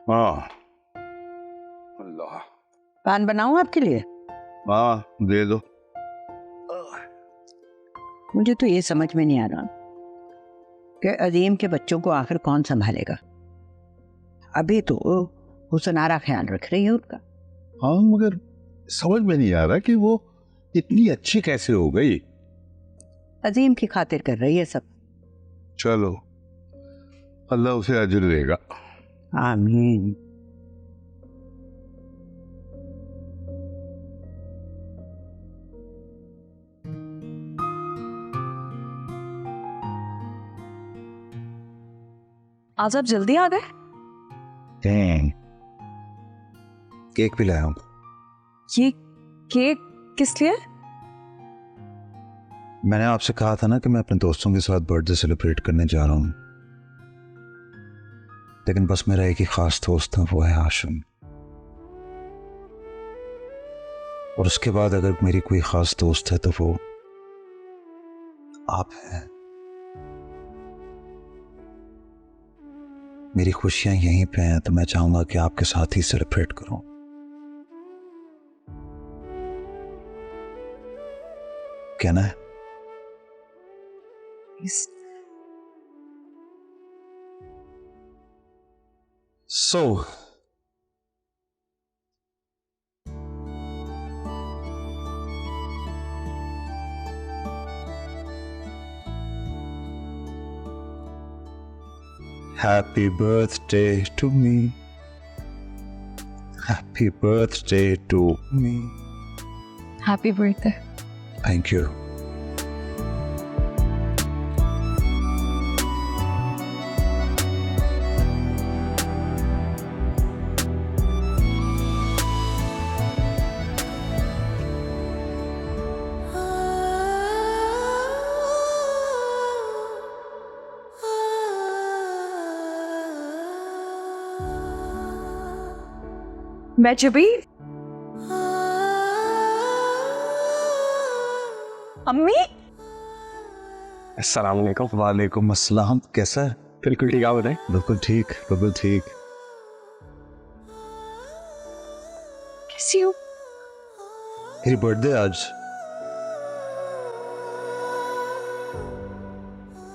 हाँ। अल्लाह। पान बनाऊं आपके लिए? हाँ दे दो। मुझे तो ये समझ में नहीं आ रहा कि अजीम के बच्चों को आखिर कौन संभालेगा। अभी तो हुसनारा ख्याल रख रही है उनका। हाँ मगर समझ में नहीं आ रहा कि वो इतनी अच्छी कैसे हो गई। अजीम की खातिर कर रही है सब। चलो अल्लाह उसे अजर देगा। आमीन। आज आप जल्दी आ गए? केक भी लाया हूं। ये केक किस लिए? मैंने आपसे कहा था ना कि मैं अपने दोस्तों के साथ बर्थडे सेलिब्रेट करने जा रहा हूं, लेकिन बस मेरा एक ही खास दोस्त था, वो है हाशिम। और उसके बाद अगर मेरी कोई खास दोस्त है तो वो आप हैं। मेरी खुशियां यहीं पे हैं, तो मैं चाहूंगा कि आपके साथ ही सेलिब्रेट करूं। कहना है? So happy birthday to me. Happy birthday to me. Happy birthday. Thank you. मैं जबी अम्मी। अस्सलाम वालेकुम। वालेकुम अस्सलाम। कैसा है? बिल्कुल ठीक, आप बताएं। बिल्कुल ठीक, बिल्कुल ठीक। कैसी हो? मेरी बर्थडे आज।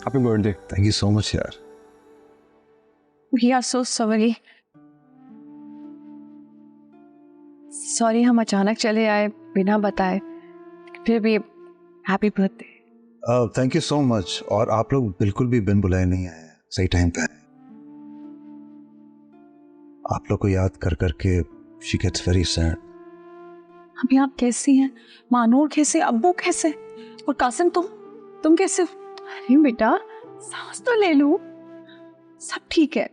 Happy birthday. Thank you so much यार। We are so sorry. Sorry हम अचानक चले आए बिना बताए, फिर भी happy birthday. Thank you so much. और आप लोग बिल्कुल भी बिन बुलाए नहीं आए, सही टाइम पे आए। आप लोग को याद कर करके शी गेट्स वेरी सैड। अभी आप कैसी हैं? मानूर कैसे? अब्बू कैसे? और कासिम तुम कैसे? अरे बेटा सांस तो ले लो, सब ठीक है।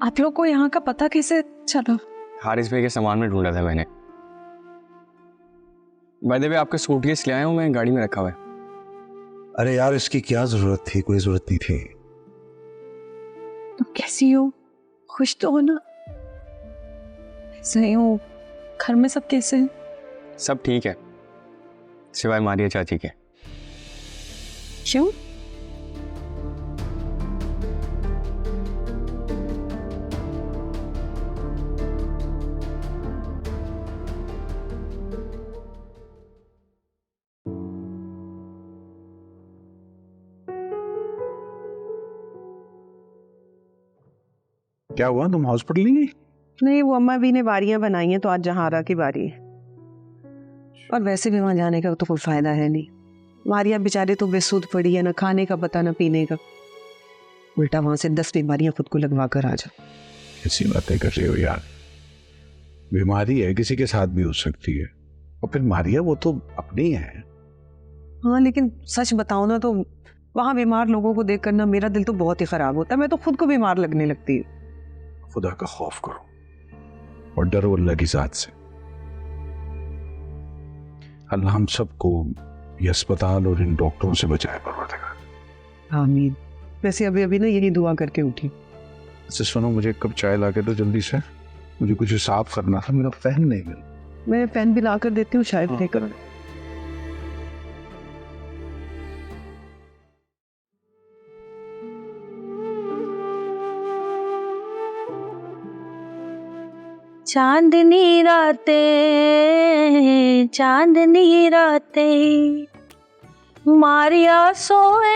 आप लोग को यहाँ का पता कैसे चला? हारिस भाई के सामान में ढूंढा था मैंने। बाय द वे आपका सूटकेस ले आया हूँ मैं, गाड़ी में रखा हुआ है। अरे यार इसकी क्या जरूरत थी, कोई जरूरत नहीं थी। तुम कैसी हो? खुश तो हो ना? सही हो? घर में सब कैसे हैं? सब ठीक है सिवाय मारिया चाची के। क्यों? क्या हुआ, तुम हॉस्पिटल नहीं गई? नहीं, वो अम्मा भी ने बारियां बनाई हैं तो आज जहारा की बारी है। और वैसे भी वहां जाने का तो कोई फायदा है नहीं। मारिया बेचारी तो बेसुध पड़ी है, ना खाने का पता ना पीने का। उल्टा वहां से 10 बीमारियां खुद को लगवा कर आ जाओ। कैसी बातें कर रही हो यार। बीमारी है, किसी के साथ भी हो सकती है। और फिर मारिया वो तो अपनी है। हाँ लेकिन सच बताओ ना तो वहां बीमार लोगों को देखकर ना मेरा दिल तो बहुत ही खराब होता है। मैं तो खुद को बीमार लगने लगती हूँ। खुदा का खौफ करो और डरो अल्लाह की जात से। अल्लाह हम सबको ये अस्पताल और इन डॉक्टरों से बचाए परवरदिगार। आमीन। वैसे अभी अभी ना यही दुआ करके उठी। अच्छा सुनो, मुझे एक कप चाय ला के दो जल्दी से, मुझे कुछ साफ करना था, मेरा पेन नहीं मिला। मैं पेन भी ला कर देती हूँ, शायद लेकर। चांदनी रातें, चांदनी रातें, मारिया सोए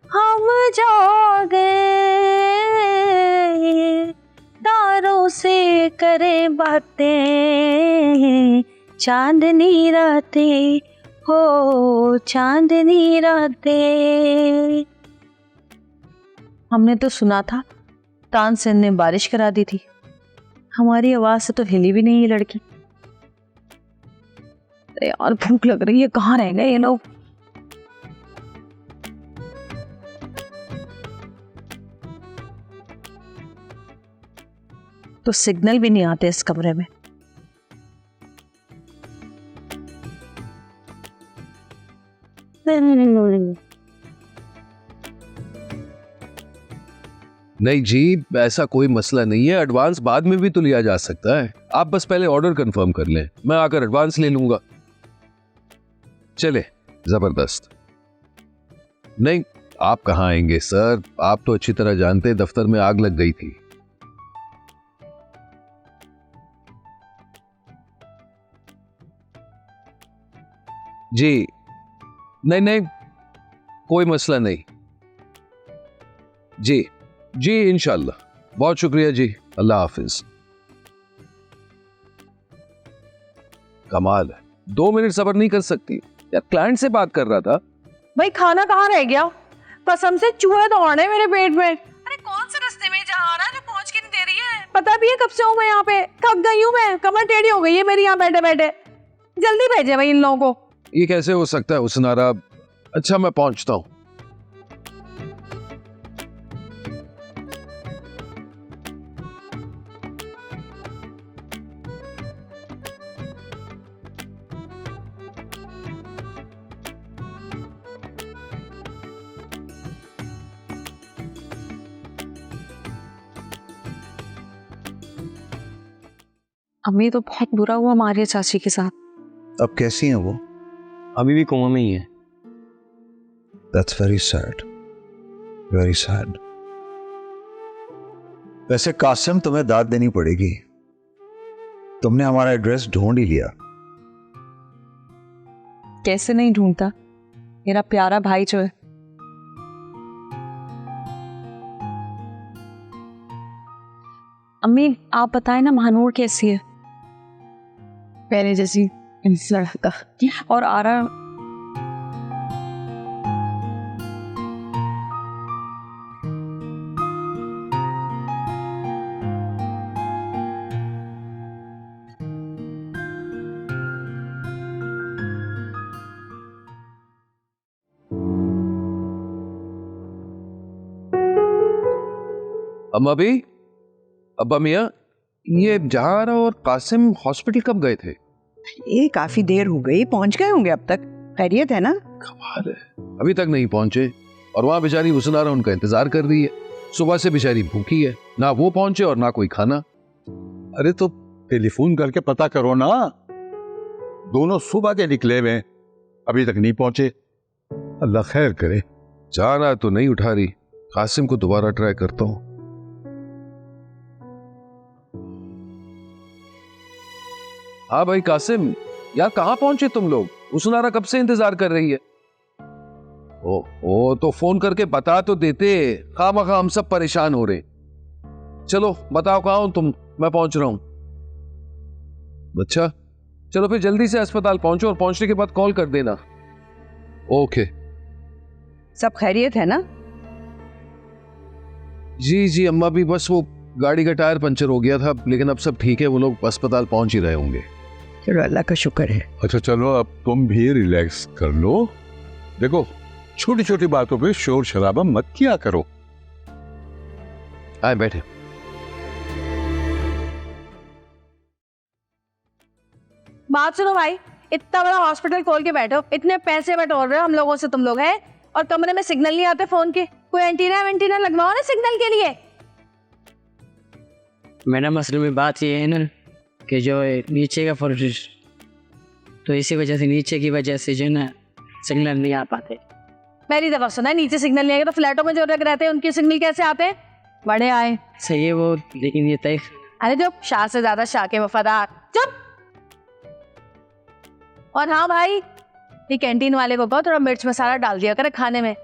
हम जागे, तारों से करें बातें, चांदनी रातें, हो चांदनी रातें। हमने तो सुना था तानसेन ने बारिश करा दी थी, हमारी आवाज से तो हिली भी नहीं ये लड़की। अरे यार भूख लग रही है, कहाँ रह गए ये लोग। तो सिग्नल भी नहीं आते इस कमरे में। नहीं जी, ऐसा कोई मसला नहीं है, एडवांस बाद में भी तो लिया जा सकता है। आप बस पहले ऑर्डर कंफर्म कर लें, मैं आकर एडवांस ले लूंगा। चले, जबरदस्त। नहीं, आप कहाँ आएंगे सर, आप तो अच्छी तरह जानते हैं दफ्तर में आग लग गई थी। जी नहीं नहीं, कोई मसला नहीं जी। जी इंशाल्लाह, बहुत शुक्रिया जी, अल्लाह हाफिज। कमाल है, 2 मिनट सब्र नहीं कर सकती यार, क्लाइंट से बात कर रहा था। भाई खाना कहाँ रह गया? कसम से चूहे दौड़े मेरे पेट में। अरे कौन से रास्ते में जा रहा है जो पहुंच के नहीं दे रही है? पता भी है कब से हूँ मैं यहाँ पे, थक गई हूँ मैं, कमर टेढ़ी हो गई है मेरी यहाँ बैठे बैठे। जल्दी भेजे भाई इन लोगों को। ये कैसे हो सकता है हुस्नारा? अच्छा मैं पहुंचता हूँ। अम्मी तो बहुत बुरा हुआ मारिया चाची के साथ। अब कैसी हैं वो? अभी भी कोमा में ही है। That's very sad, very sad. वैसे कासिम, तुम्हें दाद देनी पड़ेगी, तुमने हमारा एड्रेस ढूंढ ही लिया। कैसे नहीं ढूंढता, मेरा प्यारा भाई जो है। अम्मी आप बताएं ना, महानूर कैसी है? पहले जैसी लड़का और आरा? अम्मा भी, अब्बा मियाँ, ये जहारा और कासिम हॉस्पिटल कब गए थे? ये काफी देर हो गई, पहुंच गए होंगे अब तक। खैरियत है ना? कमाल है, अभी तक नहीं पहुंचे और वहां बेचारी हुस्नारा उनका इंतजार कर रही है। सुबह से बेचारी भूखी है, ना वो पहुंचे और ना कोई खाना। अरे तो टेलीफोन करके पता करो ना, दोनों सुबह के निकले हुए, अभी तक नहीं पहुंचे। अल्लाह खैर करे। जाना तो नहीं उठा रही, कासिम को दोबारा ट्राई करता हूं। हाँ भाई कासिम, यार कहाँ पहुंचे तुम लोग? हुस्नारा कब से इंतजार कर रही है। ओ तो फोन करके बता तो देते, खामखा हम सब परेशान हो रहे। चलो बताओ कहाँ हो तुम, मैं पहुंच रहा हूं। अच्छा चलो फिर जल्दी से अस्पताल पहुंचो और पहुंचने के बाद कॉल कर देना। ओके। सब खैरियत है ना? जी जी अम्मा भी, बस वो गाड़ी का टायर पंचर हो गया था, लेकिन अब सब ठीक है, वो लोग अस्पताल पहुंच ही रहे होंगे। चलो अल्लाह का शुक्र है। अच्छा चलो अब तुम भी रिलैक्स कर लो। देखो छोटी छोटी बातों पे शोर शराबा मत किया करो। आए बैठे। बात सुनो भाई, इतना बड़ा हॉस्पिटल खोल के बैठो, इतने पैसे बटोर रहे हो हम लोगों से तुम लोग हैं, और कमरे में सिग्नल नहीं आते फोन के। कोई एंटीना लगवाओ ना सिग्नल के लिए। मैडम असल में बात ये है ना कि जो नीचे का फर्श, तो इसी वजह से नीचे की वजह से जो है ना सिग्नल नहीं आ पाते। पहली दफा सुना है नीचे सिग्नल नहीं आएगा, तो फ्लैटों में जो लोग रहते हैं उनके सिग्नल कैसे आते हैं? बड़े आए सही है वो, लेकिन ये तय अरे चुप, शाह से ज्यादा शाह के वफादार, चुप। और हाँ भाई, ये कैंटीन वाले को कहो थोड़ा मिर्च मसाला डाल दिया करे खाने में।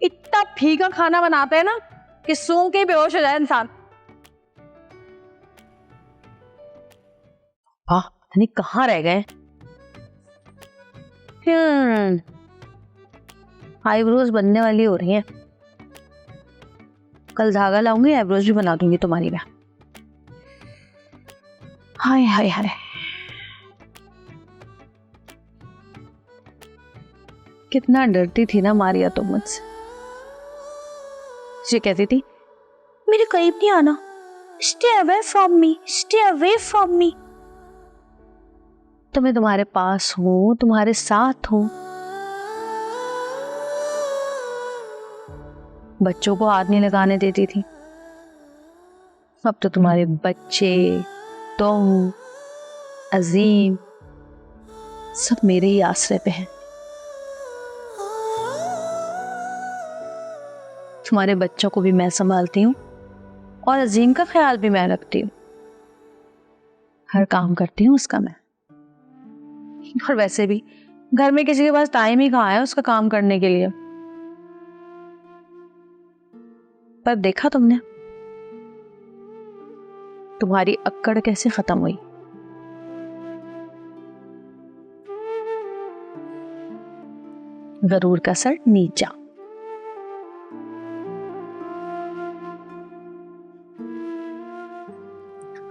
इतना फीका खाना बनाते हैं ना कि सूंघ के ही बेहोश हो जाए इंसान। पता नहीं कहाँ रह गए। आईब्रोज बनने वाली हो रही हैं। कल धागा लाऊंगी, आईब्रोज भी बना दूंगी तुम्हारी मैं। हाय हाय हाय, कितना डरती थी ना मारिया तुम मुझसे। ये कहती थी मेरे करीब नहीं आना, stay away from me, stay away from me. तो मैं तुम्हारे पास हूं, तुम्हारे साथ हूं। बच्चों को हाथ नहीं लगाने देती थी, अब तो तुम्हारे बच्चे, तुम, अजीम सब मेरे ही आसरे पे हैं। तुम्हारे बच्चों को भी मैं संभालती हूँ और अजीम का ख्याल भी मैं रखती हूँ। हर काम करती हूँ उसका मैं। और वैसे भी घर में किसी के पास टाइम ही कहाँ है उसका काम करने के लिए। पर देखा तुमने तुम्हारी अक्कड़ कैसे खत्म हुई। गरूर का सर नीचा।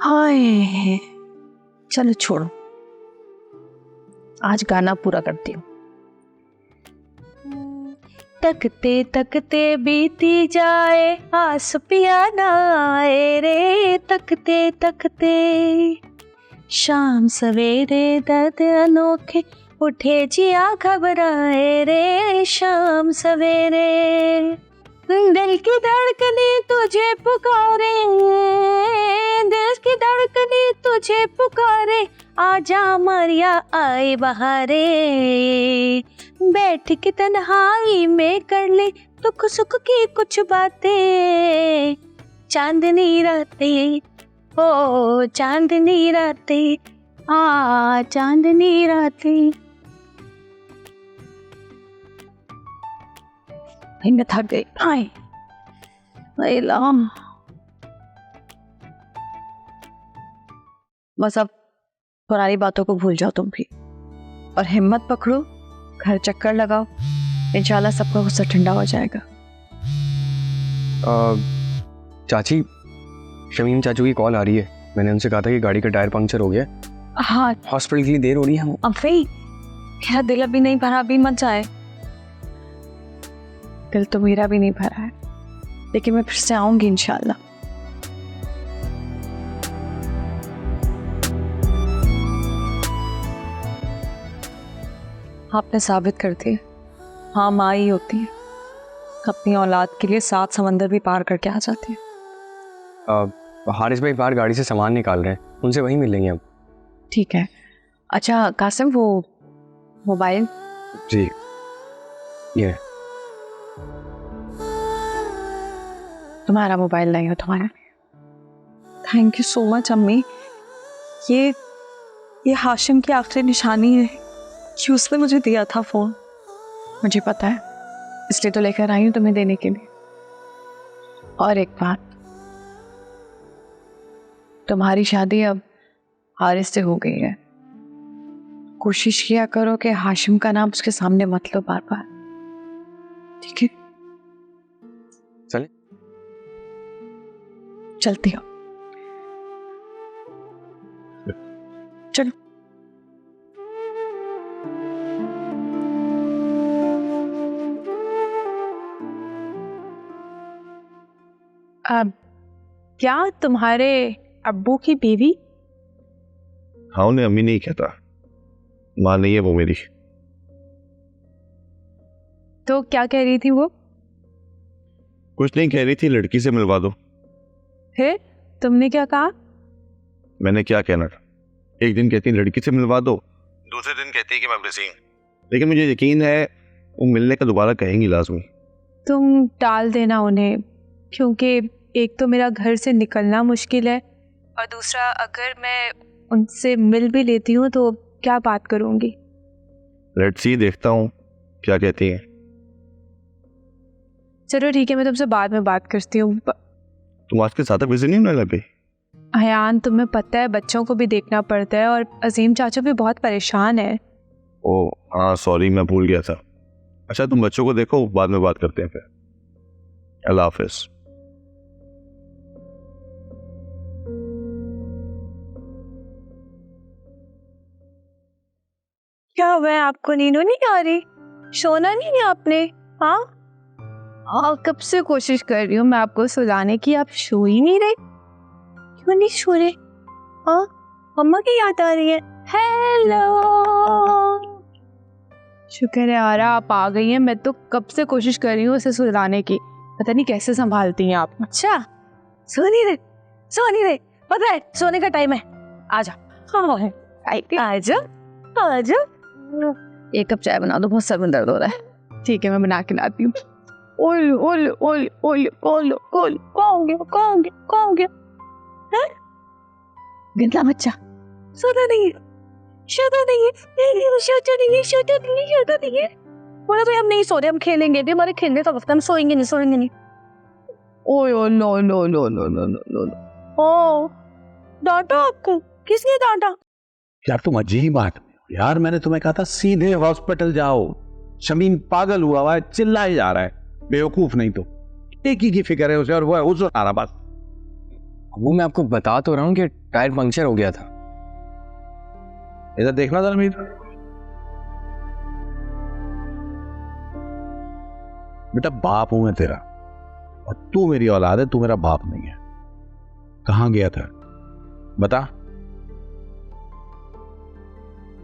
हाय, चलो छोड़ो, आज गाना पूरा करती हूँ। तकते तकते बीती जाए, आस पिया ना आए रे। तकते तकते शाम सवेरे, दर्द अनोखे उठे जिया घबराए रे। शाम सवेरे दिल की धड़कने तुझे पुकारे, दिल की धड़कने तुझे पुकारे। आजा मारिया आए बहारे, बैठ के तन्हाई में कर ले दुख सुख की कुछ बातें। चांदनी रातें, ओ चांदनी रातें, आ चांदनी रातें। मैं थक गई। हाय बस अब पुरानी बातों को भूल जाओ तुम भी, और हिम्मत पकड़ो, घर चक्कर लगाओ। इंशाल्लाह सबका गुस्सा ठंडा हो जाएगा। चाची, शमीम चाचू की कॉल आ रही है। मैंने उनसे कहा था कि गाड़ी का टायर पंक्चर हो गया। हाँ, हॉस्पिटल के लिए देर हो रही है। अब भाई मेरा दिल अभी नहीं भरा, अभी मत जाए। दिल तो मेरा भी नहीं भरा है, लेकिन मैं फिर से आऊंगी इंशाल्लाह। आपने साबित कर दिया, हाँ माँ ही होती है, अपनी औलाद के लिए 7 समंदर भी पार करके आ जाती है। हारिस भाई बाहर गाड़ी से सामान निकाल रहे हैं, उनसे वहीं मिलेंगे अब। ठीक है। अच्छा कासिम, वो मोबाइल। जी ये तुम्हारा मोबाइल नहीं हो तुम्हारा। थैंक यू सो मच अम्मी। ये हाशिम की आखिरी निशानी है कि उसने मुझे दिया था फोन। मुझे पता है, इसलिए तो लेकर आई हूँ तुम्हें देने के लिए। और एक बात, तुम्हारी शादी अब हारिस से हो गई है। कोशिश किया करो कि हाशिम का नाम उसके सामने मत लो बार बार, ठीक है? चले चलती हो, चलो। अब क्या तुम्हारे अब्बू की बीवी? हाँ, उन्हें अम्मी नहीं कहता, माँ नहीं है वो मेरी। तो क्या कह रही थी वो? कुछ नहीं कह रही थी, लड़की से मिलवा दो। फिर तुमने क्या कहा? मैंने क्या कहना था, एक दिन कहती लड़की से मिलवा दो, दूसरे दिन कहती कि मैं बिजी हूं। लेकिन मुझे यकीन है वो मिलने का दोबारा कहेंगी लाजमी। तुम टाल देना उन्हें, क्योंकि एक तो मेरा घर से निकलना मुश्किल है, और दूसरा, अगर मैं उनसे मिल भी लेती हूँ तो क्या बात करूँगी? लेट्स सी, देखता हूँ क्या कहती है। चलो ठीक है, मैं तुमसे बाद में बात करती हूँ। तुम आज के साथ तक बिजी नहीं होने लगे? अयान, तुम्हें पता है बच्चों को भी देखना पड़ता है और अजीम चाचा भी बहुत परेशान है। ओ हाँ, सॉरी, मैं भूल गया था। अच्छा, तुम बच्चों को देखो, बाद में बात करते हैं फिर। अल्लाह हाफिज। क्या हुआ है आपको? नींद नहीं आ रही? सोना नहीं है आपने? हाँ, कब से कोशिश कर रही हूँ मैं आपको सुलाने की, आप सो ही नहीं रहे। क्यों नहीं सो रहे? हाँ, मम्मा की याद आ रही है। हेलो, शुक्र है यार आप आ गई हैं। मैं तो कब से कोशिश कर रही हूँ उसे सुलाने की, पता नहीं कैसे संभालती हैं आप। अच्छा, सो नहीं रहे? सो नहीं रहे? पता है सोने का टाइम है, आजा। हाँ, आजा आजा, एक कप चाय बना दो, बहुत सर में दर्द हो रहा है। ठीक है, मैं बना के लाती हूँ। ओल ओल ओल ओल ओल ओल, कौन गया कौन गया कौन गया? हैं? गंदा बच्चा, सोता नहीं है, सोता नहीं है, सोता नहीं है, सोता नहीं है, सोता नहीं है। बोला तो हम नहीं सो रहे, हम खेलेंगे। हमारे खेलने का वक्त, हम सोएंगे नहीं, सोएंगे नहीं। ओए ओ no no no no no no no. ओ, डांटा आपको? किसने डांटा? यार तुम अजीब बात यार, मैंने तुम्हें कहा था सीधे हॉस्पिटल जाओ। शमीम पागल हुआ है, चिल्लाए जा रहा है, बेवकूफ नहीं तो। एक ही की फिक्र है उसे, और वो है उस आ रहा बस। वो मैं आपको बता तो रहा हूँ कि टायर पंक्चर हो गया था। इधर देखना था अमीर, बेटा बाप हूं मैं तेरा, और तू मेरी औलाद है, तू मेरा बाप नहीं है। कहां गया था बता,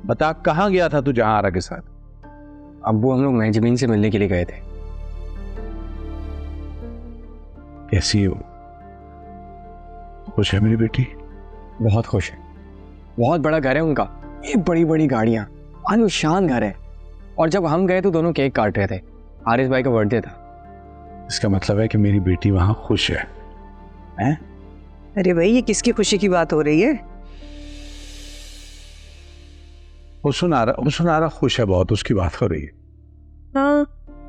बता कहां गया था तू जहां के साथ? अब्बू, हम लोग महजबीन से मिलने के लिए गए थे। कैसी हो? खुश है मेरी बेटी? बहुत खुश है, बहुत बड़ा घर है उनका, ये बड़ी बड़ी गाड़ियां, आलीशान घर है। और जब हम गए तो दोनों केक काट रहे थे, हारिस भाई का बर्थडे था। इसका मतलब है कि मेरी बेटी वहां खुश है, हैं? अरे भाई, ये किसकी खुशी की बात हो रही है? वो सुनारा खुश है बहुत, उसकी बात हो रही है। हाँ,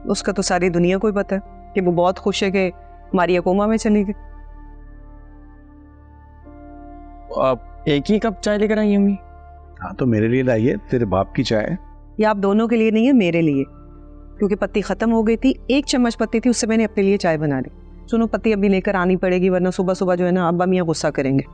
उसका तो सारी दुनिया को ही पता है कि वो बहुत खुश है कि मारिया कोमा में चली गई। आप एक ही कप चाय लेकर आई अम्मी? हाँ, तो मेरे लिए लाइए, तेरे बाप की चाय। ये आप दोनों के लिए नहीं है, मेरे लिए, क्योंकि पत्ती खत्म हो गई थी। 1 चम्मच पत्ती थी, उससे मैंने अपने लिए चाय बना ली। सुनो, पत्ती अभी लेकर आनी पड़ेगी, वरना सुबह सुबह जो है ना अब्बा मियाँ गुस्सा करेंगे।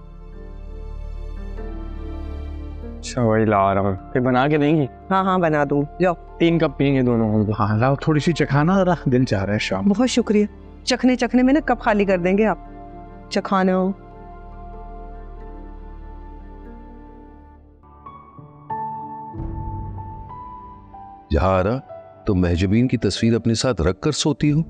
अच्छा, वही ला रहा हूँ, फिर बना के देंगी? हाँ हाँ, बना दूँ, जाओ। 3 कप पियेंगे दोनों हम। हाँ लाओ, थोड़ी सी चखाना, जरा दिल चाह रहा है शाम। बहुत शुक्रिया। चखने में ना कब खाली कर देंगे आप? चखाना हो। जहारा, तुम महजबीन की तस्वीर अपने साथ रख कर सोती हो?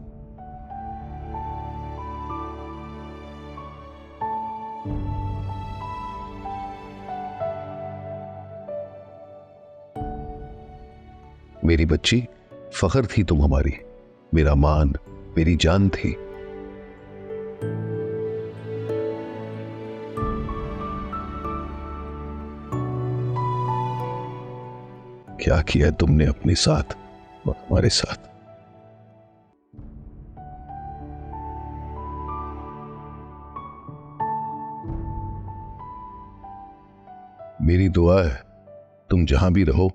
मेरी बच्ची, फख्र थी तुम हमारी, मेरा मान, मेरी जान थी। क्या किया तुमने अपने साथ और हमारे साथ? मेरी दुआ है तुम जहां भी रहो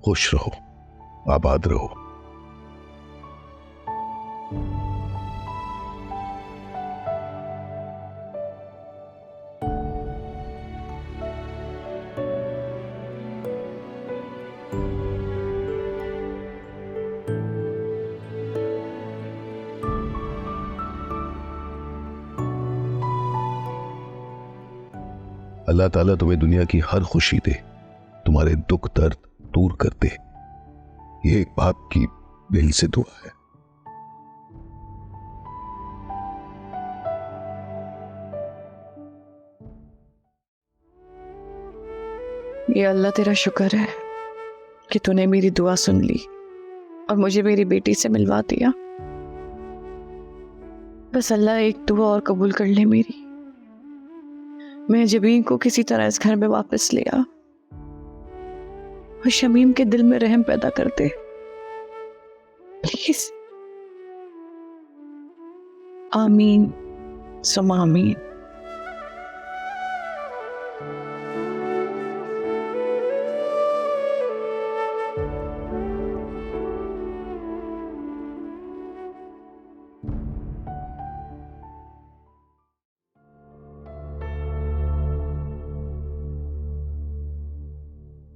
खुश रहो, आबाद रहो। अल्लाह ताला तुम्हें दुनिया की हर खुशी दे, तुम्हारे दुख दर्द दूर कर दे, ये एक बाप की दिल से दुआ है। ये अल्लाह तेरा शुक्र है कि तूने मेरी दुआ सुन ली और मुझे मेरी बेटी से मिलवा दिया। बस अल्लाह एक दुआ और कबूल कर ले मेरी, मैं जबीन को किसी तरह इस घर में वापस ले आ और शमीम के दिल में रहम पैदा कर दे, प्लीज। आमीन सुमा आमीन।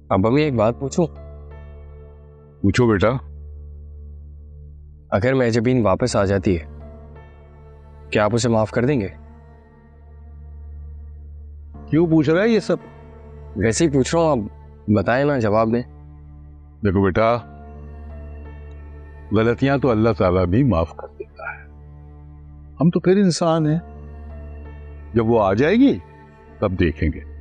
अब मम्मी एक बात पूछूं? पूछो बेटा। अगर मेहजबीन वापस आ जाती है, क्या आप उसे माफ कर देंगे? क्यों पूछ रहा है ये सब? वैसे ही पूछ रहा हूँ, आप बताएं ना, जवाब दें। देखो बेटा, गलतियां तो अल्लाह ताला भी माफ कर देता है। हम तो फिर इंसान हैं। जब वो आ जाएगी तब देखेंगे।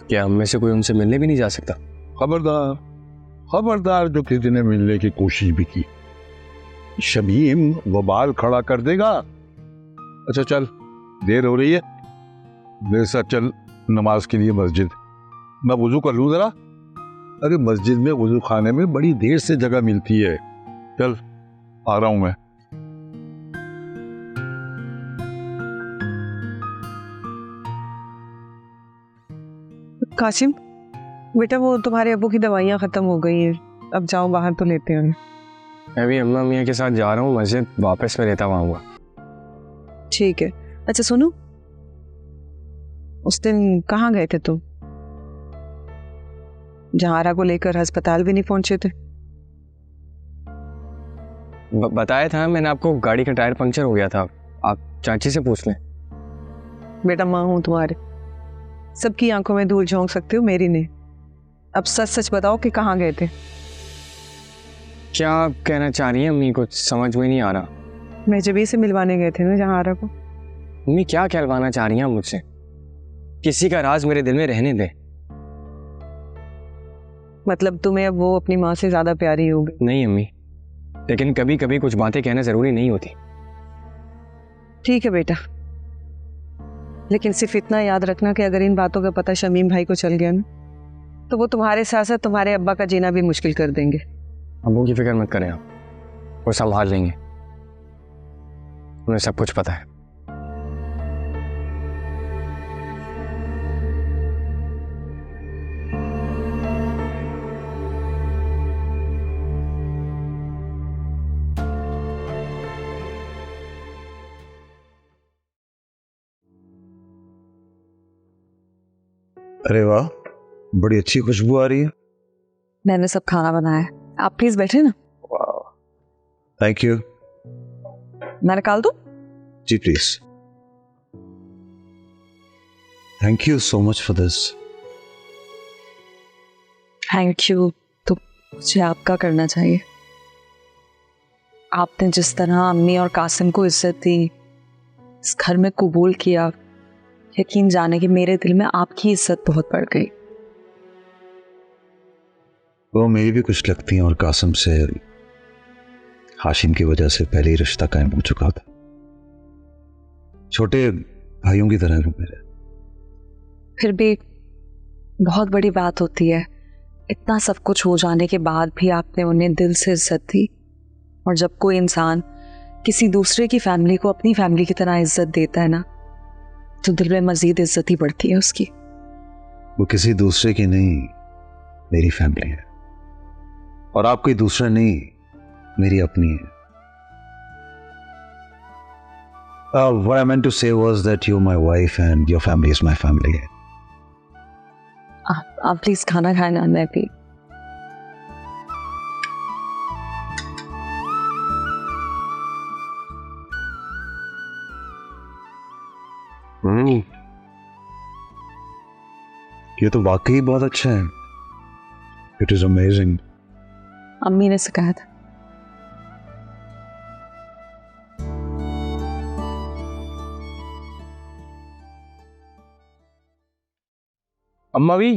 क्या हम में से कोई उनसे मिलने भी नहीं जा सकता? खबरदार, खबरदार, जो किसी ने मिलने की कोशिश भी की, शमीम वबाल खड़ा कर देगा। अच्छा चल, देर हो रही है, मेरे साथ चल नमाज के लिए मस्जिद। मैं वुजू कर लूं जरा। अरे मस्जिद में वुजू खाने में बड़ी देर से जगह मिलती है। चल आ रहा हूं मैं। कासिम बेटा, वो तुम्हारे अब्बू की दवाइयाँ खत्म हो गई हैं, अब जाओ बाहर तो लेते हैं। मैं भी अम्मा मियाँ के साथ जा रहा हूँ मस्जिद, वापस में लेता आऊंगा। ठीक है। अच्छा सुनो, उस दिन कहाँ गए थे तुम? जहारा को लेकर अस्पताल भी नहीं पहुंचे थे। बताया था मैंने आपको, गाड़ी का टायर पंक्चर हो गया था। आप चाची से पूछ लें। बेटा माँ हूं तुम्हारे, सबकी आंखों में धूल झोंक सकते हो, मेरी नहीं। अब सच सच बताओ कि कहाँ गए थे? क्या कहना चाह रही है अम्मी? कुछ समझ में नहीं आ रहा। मेहजबी से मिलवाने गए थे ना जहारा को। अम्मी क्या कहलवाना चाह रही हैं मुझसे? किसी का राज मेरे दिल में रहने दे। मतलब तुम्हें अब वो अपनी माँ से ज्यादा प्यारी हो गई? नहीं अम्मी, लेकिन कभी कभी कुछ बातें कहना जरूरी नहीं होती। ठीक है बेटा, लेकिन सिर्फ इतना याद रखना कि अगर इन बातों का पता शमीम भाई को चल गया ना, तो वो तुम्हारे साथ साथ तुम्हारे अब्बा का जीना भी मुश्किल कर देंगे। अब्बू की फिक्र मत करें आप, वो संभाल लेंगे, उन्हें सब कुछ पता है। अरे वाह, बड़ी अच्छी खुशबू आ रही है। मैंने सब खाना बनाया है, आप प्लीज बैठे ना। Thank you. मैं निकाल दूं? जी please. Thank you so much for this. Thank you तो मुझे आपका करना चाहिए। आपने जिस तरह अम्मी और कासिम को इज्जत दी, इस घर में कबूल किया, यकीन जाने कि मेरे दिल में आपकी इज्जत बहुत बढ़ गई। वो मेरी भी कुछ लगती हैं, और कासिम से हाशिम की वजह से पहले ही रिश्ता कायम हो चुका था। छोटे भाइयों की तरह मेरे। फिर भी बहुत बड़ी बात होती है, इतना सब कुछ हो जाने के बाद भी आपने उन्हें दिल से इज्जत दी। और जब कोई इंसान किसी दूसरे की फैमिली को अपनी फैमिली की तरह इज्जत देता है ना, तो दिल में मजीद इज्जत ही बढ़ती है उसकी। वो किसी दूसरे की नहीं, मेरी फैमिली है। और आप कोई दूसरा नहीं, मेरी अपनी है। What I meant to say was that you're my wife and your family is my family. आप प्लीज खाना खाए ना, मैं भी। ये तो वाकई बहुत अच्छा है। It is amazing. अम्मी ने सिखाया था। अम्मा भी,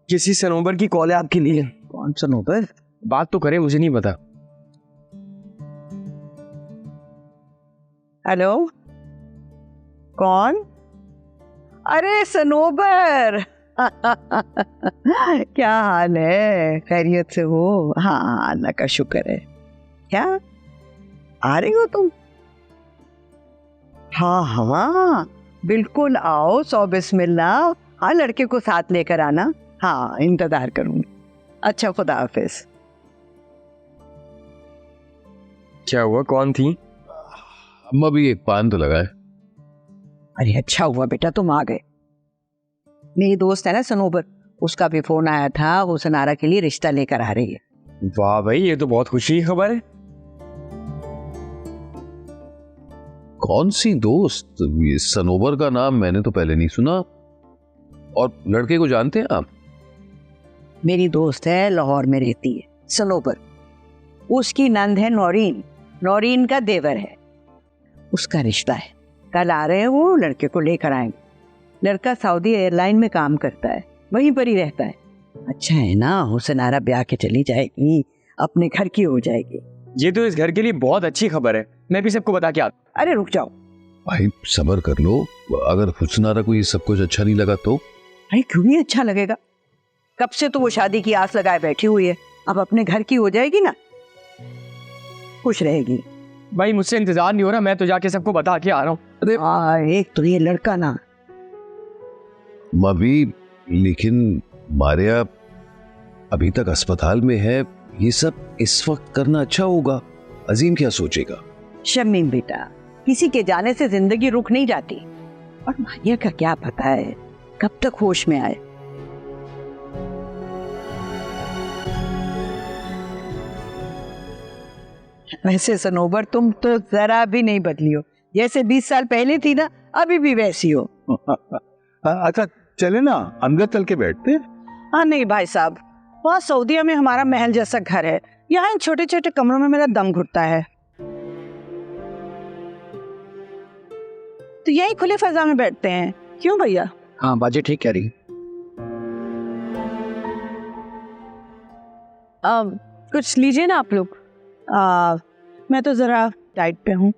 किसी सनोबर की कॉल है आपके लिए। कौन सनोबर? बात तो करे, मुझे नहीं पता। हेलो कौन? अरे सनोबर। क्या हाल है? खैरियत से हो? हाँ, अल्लाह का शुक्र है। क्या आ रही हो तुम? हाँ हाँ बिल्कुल आओ, 100 बिस्मिल्लाह। हाँ, लड़के को साथ लेकर आना। हाँ, इंतजार करूंगी। अच्छा, खुदा हाफिज। क्या हुआ, कौन थी? अम्मा भी एक पान तो लगाए। अरे अच्छा हुआ बेटा तुम आ गए। मेरी दोस्त है ना सनोबर, उसका भी फोन आया था, वो सनारा के लिए रिश्ता लेकर आ रही है। वाह भाई, ये तो बहुत खुशी की खबर है। कौन सी दोस्त? ये सनोबर का नाम मैंने तो पहले नहीं सुना। और लड़के को जानते हैं आप? मेरी दोस्त है, लाहौर में रहती है, सनोबर। उसकी नंद है नौरीन, नौरीन का देवर है, उसका रिश्ता है। कल आ रहे हैं वो, लड़के को लेकर आएंगे। लड़का सऊदी एयरलाइन में काम करता है, वहीं पर ही रहता है। अच्छा है ना, हुसनारा ब्याह के चली जाएगी, अपने घर की हो जाएगी। ये तो इस घर के लिए बहुत अच्छी खबर है, मैं भी सबको बता के आता। अरे रुक जाओ भाई, सब्र कर लो। अगर हुस्नारा को ये सब कुछ अच्छा नहीं लगा तो? भाई क्यों नहीं अच्छा लगेगा? कब से तो वो शादी की आस लगाए बैठी हुई है, अब अपने घर की हो जाएगी ना, खुश रहेगी। भाई मुझसे इंतजार नहीं हो रहा, मैं तो जाके सबको बता के आ रहा हूँ। अरे एक तो ये लड़का ना। मभी, लेकिन मारिया अभी तक अस्पताल में है, ये सब इस वक्त करना अच्छा होगा? अजीम क्या सोचेगा? शमीम बेटा, किसी के जाने से जिंदगी रुक नहीं जाती, और मारिया का क्या पता है कब तक होश में आए। वैसे सनोबर, तुम तो जरा भी नहीं बदली हो, जैसे 20 साल पहले थी ना, अभी भी वैसी हो। अच्छा चले ना, अंदर चल के बैठते हैं। हाँ नहीं भाई साहब, वहाँ सऊदीया में हमारा महल जैसा घर है, यहाँ इन छोटे छोटे कमरों में मेरा दम घुटता है, तो यही खुले फजा में बैठते हैं। क्यों भैया? हाँ बाजी ठीक कह रही। कुछ लीजिए ना आप लोग। मैं तो जरा डाइट पे हूँ।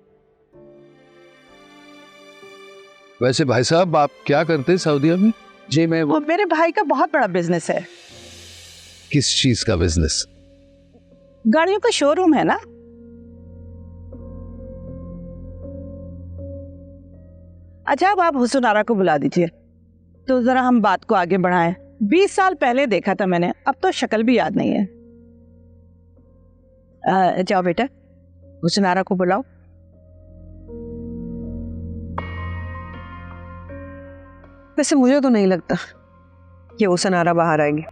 वैसे भाई साहब, आप क्या करते हैं सऊदीया में? जी मैं वो मेरे भाई का बहुत बड़ा बिजनेस है। किस चीज का बिजनेस? गाड़ियों का शोरूम है ना। अच्छा, अब आप हुसनारा को बुला दीजिए, तो जरा हम बात को आगे बढ़ाएं। 20 साल पहले देखा था मैंने, अब तो शक्ल भी याद नहीं है। जाओ बेटा, हुसनारा को बुलाओ। वैसे मुझे तो नहीं लगता कि हुसनारा बाहर आएगी।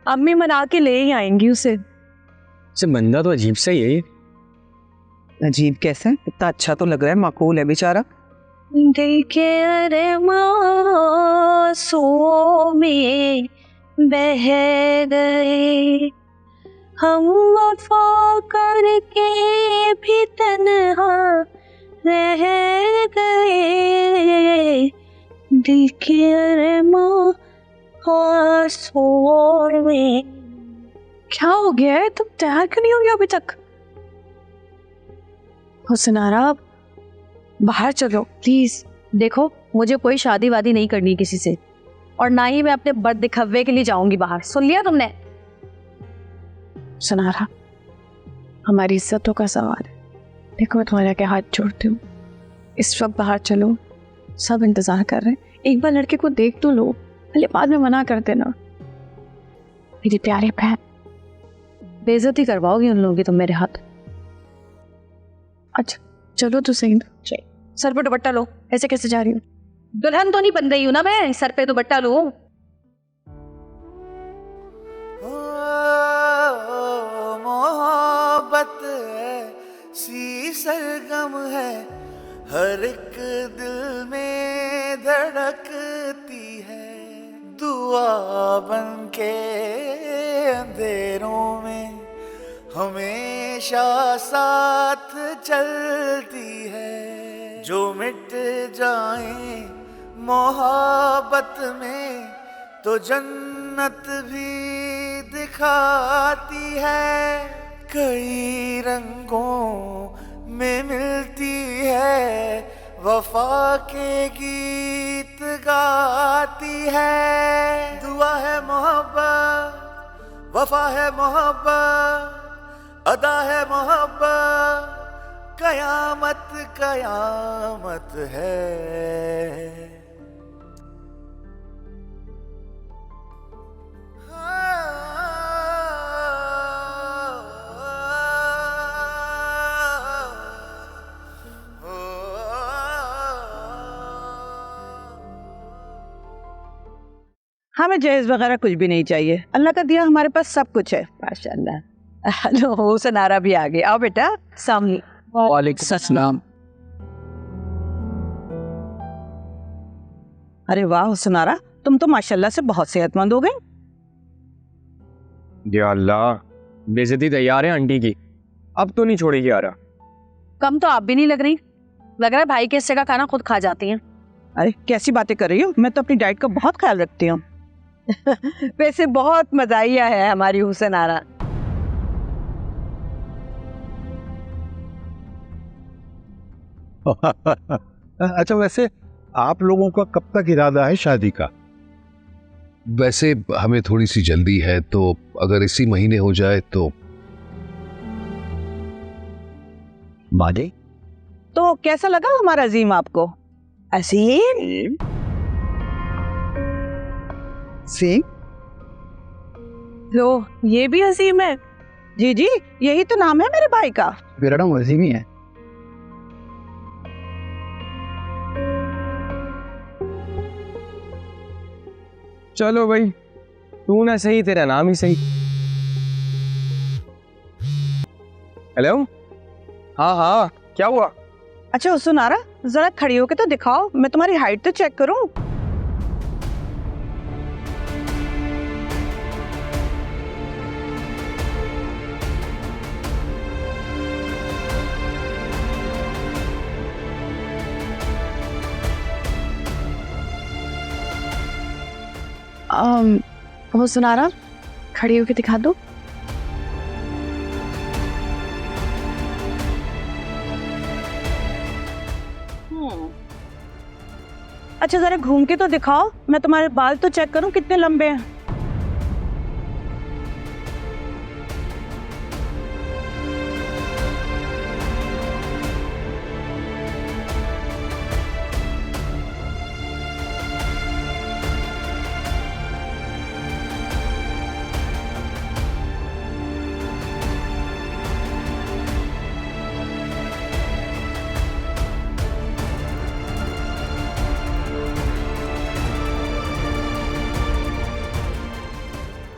अम्मी मना के ले ही आएंगी उसे। बंदा तो अजीब सा ही है। अजीब कैसे? इतना अच्छा तो लग रहा है, माकूल है बेचारा। दिल के अरमासों में बह गए हम, वफा करके भी तन्हा रह गए, दिल के अरमासों में। क्या हो गया है? तुम तैयार क्यों नहीं हो गया अभी तक? हुसनारा, बाहर चलो प्लीज। देखो, मुझे कोई शादी वादी नहीं करनी किसी से, और ना ही मैं अपने बद दिखव्वे के लिए जाऊंगी बाहर। सुन लिया तुमने? सनारा, हमारी इज्जतों का सवाल है। देखो मैं तुम्हारे आगे हाथ जोड़ती हूँ, इस वक्त बाहर चलो, सब इंतजार कर रहे हैं। एक बार लड़के को देख तो लो, पहले बाद में मना कर देना। मेरी प्यारी बहन, बेइज्जती करवाओगी उन लोगों की तुम मेरे हाथ। अच्छा चलो तो सही ना। सर पे दुपट्टा लो। ऐसे कैसे जा रही हूँ? दुल्हन तो नहीं बन रही हूँ ना मैं, सर पे दुपट्टा लो। मोहब्बत सी सरगम है, हर एक दिल में धड़कती है, दुआ बन के अंधेरों में हमेशा साथ चलती है। जो मिट जाए मोहब्बत में तो जन्नत भी दिखाती है, कई रंगों में मिलती है वफा के गीत गाती है। दुआ है मोहब्बत, वफा है मोहब्बत, अदा है मोहब्बत, कयामत कयामत है। हमें जहेज वगैरह कुछ भी नहीं चाहिए, अल्लाह का दिया हमारे पास सब कुछ है। माशाल्लाह। हेलो, हुसनारा भी आ गई। आओ बेटा सामने। वालेकुम सलाम। अरे वाह हुसनारा, तुम तो माशाल्लाह से बहुत सेहतमंद हो गई। या अल्लाह, बेइज्जती तैयार है आंटी की, अब तो नहीं छोड़ेगी आ रहा। कम तो आप भी नहीं लग रही, लग रहा है भाई के हिस्से का खाना खुद खा जाती हैं। अरे कैसी बातें कर रही हो, मैं तो अपनी डाइट का बहुत ख्याल रखती हूँ। वैसे बहुत मजाइया है हमारी हुसनारा। अच्छा, वैसे आप लोगों का कब तक इरादा है शादी का? वैसे हमें थोड़ी सी जल्दी है, तो अगर इसी महीने हो जाए तो। माजी, तो कैसा लगा हमारा अजीम आपको? अजीम सिंह? लो, ये भी अजीम है? जी जी, यही तो नाम है मेरे भाई का। मेरा नाम अजीम ही है। चलो भाई, तू ना सही, तेरा नाम ही सही। हेलो, हाँ हाँ, क्या हुआ? अच्छा हुसनारा, जरा खड़ी होके तो दिखाओ, मैं तुम्हारी हाइट तो चेक करूं। हुसनारा, खड़ी होके दिखा दो। अच्छा जरा घूम के तो दिखाओ, मैं तुम्हारे बाल तो चेक करूं कितने लंबे हैं।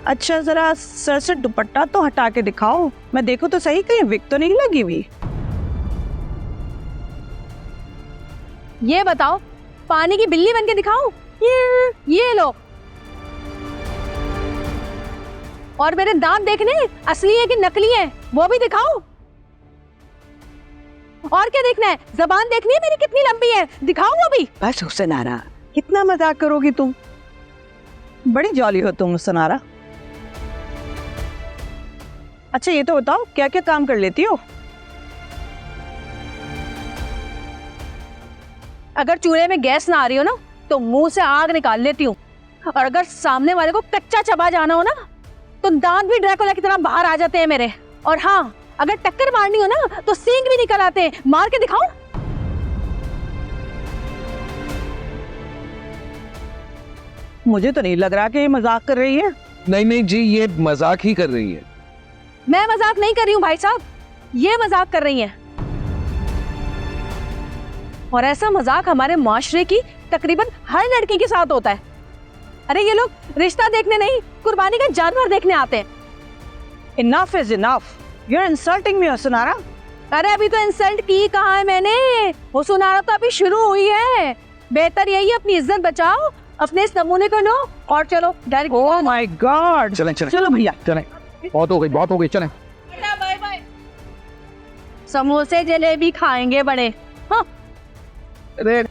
अच्छा जरा सर से दुपट्टा तो हटा के दिखाओ, मैं देखो तो सही, कहीं विक तो नहीं लगी हुई। ये बताओ, पानी की बिल्ली बन के दिखाऊं? ये लो। और मेरे दांत देखने असली है कि नकली है, वो भी दिखाओ। और क्या देखना है? जबान देखनी है मेरी कितनी लंबी है, दिखाओ वो भी। बस हुसनारा, कितना मजाक करोगी तुम, बड़ी जॉली हो तुम हुसनारा। अच्छा ये तो बताओ, क्या क्या काम कर लेती हो? अगर चूल्हे में गैस ना आ रही हो ना, तो मुंह से आग निकाल लेती हूँ। और अगर सामने वाले को कच्चा चबा जाना हो ना, तो दांत भी ड्रैकुला की तरह बाहर आ जाते हैं मेरे। और हाँ, अगर टक्कर मारनी हो ना, तो सींग भी निकल आते हैं। मार के दिखाऊं? मुझे तो नहीं लग रहा कि ये मजाक कर रही है। नहीं नहीं जी, ये मजाक ही कर रही है। मैं मजाक नहीं कर रही हूँ भाई साहब, ये मजाक कर रही हैं। और ऐसा मजाक हमारे माशरे की तकरीबन हर लड़की के साथ होता है। अरे ये लोग रिश्ता देखने नहीं, कुर्बानी का जानवर देखने आते हैं। Enough is enough. You're insulting me, हुसनारा। अरे अभी तो इंसल्ट की कहाँ है मैंने? हुसनारा तो अभी शुरू हुई है। बेहतर यही है अपनी इज्जत बचाओ, अपने इस नमूने को लो और चलो डायरेक्ट। ओह माय गॉड, चलें चलें, चलो भैया चलें, बहुत हो गई, चलें। Bye bye. समोसे जलेबी खाएंगे बड़े। हाँ अरे